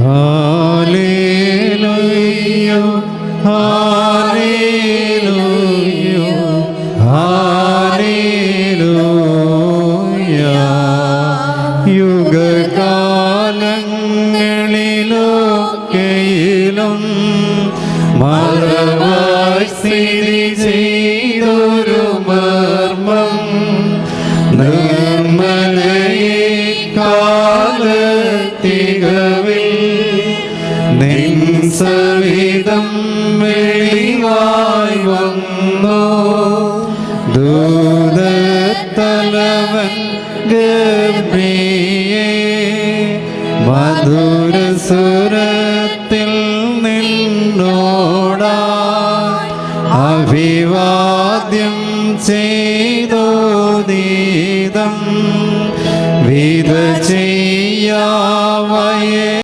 Hallelujah hallelujah hallelujah. യുഗകാലങ്ങളിലൊക്കെയിലും മറവായി സ്ഥിതി ചെയ്തൊരു മർമ്മം നിർമ്മലയെ കാലത്തികവിൽ നിൻ സവിധം വെളിവായി വന്നു. ദൂതത്തലവൻ ഗർഭിണിയെ മധുരസുരത്തിൽ നിന്നോടാ അഭിവാദ്യം ചെയ്തോ ദീതം വിധ ചെയ്യാ